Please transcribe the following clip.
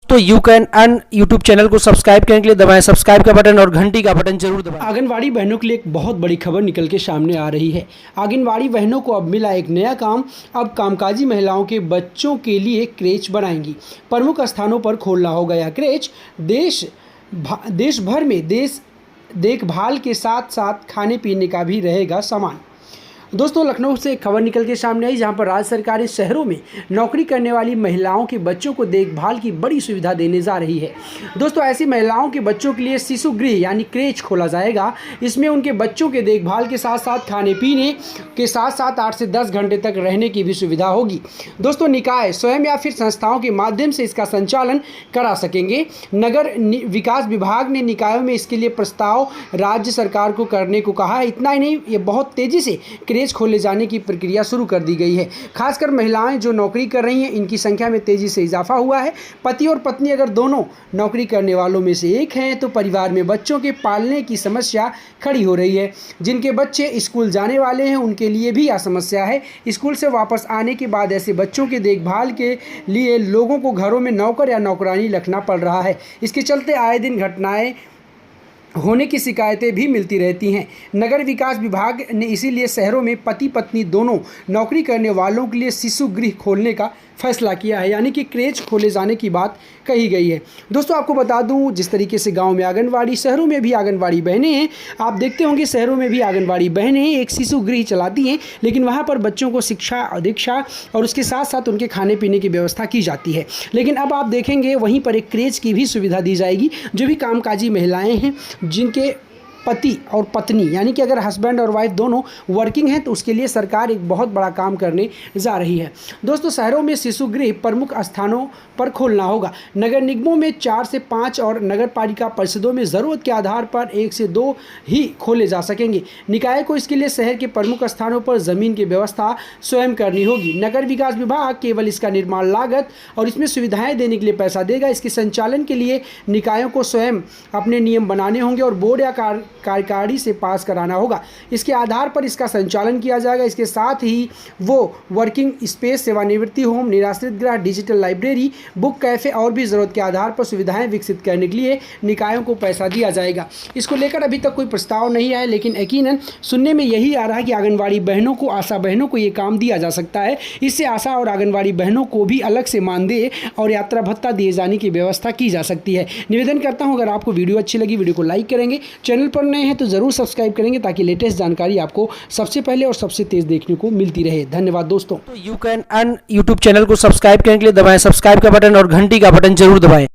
तो you can earn YouTube channel को subscribe करने के लिए दबाएं सब्सक्राइब का बटन और घंटी का बटन जरूर दबाएं। आंगनवाड़ी बहनों के लिए एक बहुत बड़ी खबर निकल के सामने आ रही है। आंगनवाड़ी बहनों को अब मिला एक नया काम। अब कामकाजी महिलाओं के बच्चों के लिए क्रेच बनाएंगी। प्रमुख स्थानों पर खोलना होगा यह क्रेच। देश भर में देखभाल के साथ साथ खाने पीने का भी रहेगा सामान। दोस्तों, लखनऊ से एक खबर निकल के सामने आई जहां पर राज्य सरकार शहरों में नौकरी करने वाली महिलाओं के बच्चों को देखभाल की बड़ी सुविधा देने जा रही है। दोस्तों, ऐसी महिलाओं के बच्चों के लिए शिशु गृह यानी क्रेच खोला जाएगा। इसमें उनके बच्चों के देखभाल के साथ साथ खाने पीने के साथ साथ 8 से 10 घंटे तक रहने की भी सुविधा होगी। दोस्तों, निकाय स्वयं या फिर संस्थाओं के माध्यम से इसका संचालन करा सकेंगे। नगर विकास विभाग ने निकायों में इसके लिए प्रस्ताव राज्य सरकार को करने को कहा है। इतना ही नहीं, ये बहुत तेजी से क्रेच खोले जाने की प्रक्रिया शुरू कर दी गई है। खासकर महिलाएं जो नौकरी कर रही हैं, इनकी संख्या में तेजी से इजाफा हुआ है। पति और पत्नी अगर दोनों नौकरी करने वालों में से एक हैं तो परिवार में बच्चों के पालने की समस्या खड़ी हो रही है। जिनके बच्चे स्कूल जाने वाले हैं उनके लिए भी यह समस्या है। स्कूल से वापस आने के बाद ऐसे बच्चों के देखभाल के लिए लोगों को घरों में नौकर या नौकरानी रखना पड़ रहा है। इसके चलते आए दिन घटनाएं होने की शिकायतें भी मिलती रहती हैं। नगर विकास विभाग ने इसीलिए शहरों में पति पत्नी दोनों नौकरी करने वालों के लिए शिशु गृह खोलने का फैसला किया है, यानी कि क्रेच खोले जाने की बात कही गई है। दोस्तों, आपको बता दूं, जिस तरीके से गांव में आंगनवाड़ी, शहरों में भी आंगनवाड़ी बहनें हैं। आप देखते होंगे शहरों में भी आंगनवाड़ी बहनें एक शिशु गृह चलाती हैं, लेकिन वहां पर बच्चों को शिक्षा, दीक्षा और उसके साथ साथ उनके खाने पीने की व्यवस्था की जाती है। लेकिन अब आप देखेंगे वहीं पर एक क्रेच की भी सुविधा दी जाएगी। जो भी कामकाजी महिलाएँ हैं, जिनके पति और पत्नी यानी कि अगर हस्बैंड और वाइफ दोनों वर्किंग हैं, तो उसके लिए सरकार एक बहुत बड़ा काम करने जा रही है। दोस्तों, शहरों में शिशु गृह प्रमुख स्थानों पर खोलना होगा। नगर निगमों में 4 से 5 और नगर पालिका परिषदों में ज़रूरत के आधार पर 1 से 2 ही खोले जा सकेंगे। निकाय को इसके लिए शहर के प्रमुख स्थानों पर ज़मीन की व्यवस्था स्वयं करनी होगी। नगर विकास विभाग केवल इसका निर्माण लागत और इसमें सुविधाएं देने के लिए पैसा देगा। इसके संचालन के लिए निकायों को स्वयं अपने नियम बनाने होंगे और बोर्ड या कार्यकारी से पास कराना होगा। इसके आधार पर इसका संचालन किया जाएगा। इसके साथ ही वो वर्किंग स्पेस, सेवानिवृत्ति होम, निराश्रित गृह, डिजिटल लाइब्रेरी, बुक कैफ़े और भी ज़रूरत के आधार पर सुविधाएं विकसित करने के लिए निकायों को पैसा दिया जाएगा। इसको लेकर अभी तक कोई प्रस्ताव नहीं आया, लेकिन यकीनन सुनने में यही आ रहा है कि आंगनवाड़ी बहनों को, आशा बहनों को ये काम दिया जा सकता है। इससे आशा और आंगनवाड़ी बहनों को भी अलग से मानदेय और यात्रा भत्ता दिए जाने की व्यवस्था की जा सकती है। निवेदन करता हूँ, अगर आपको वीडियो अच्छी लगी, वीडियो को लाइक करेंगे, चैनल पर नए हैं तो ज़रूर सब्सक्राइब करेंगे ताकि लेटेस्ट जानकारी आपको सबसे पहले और सबसे तेज़ देखने को मिलती रहे। धन्यवाद दोस्तों। तो you can earn YouTube channel को सब्सक्राइब करने के लिए दबाएं सब्सक्राइब का बटन और घंटी का बटन जरूर दबाएं।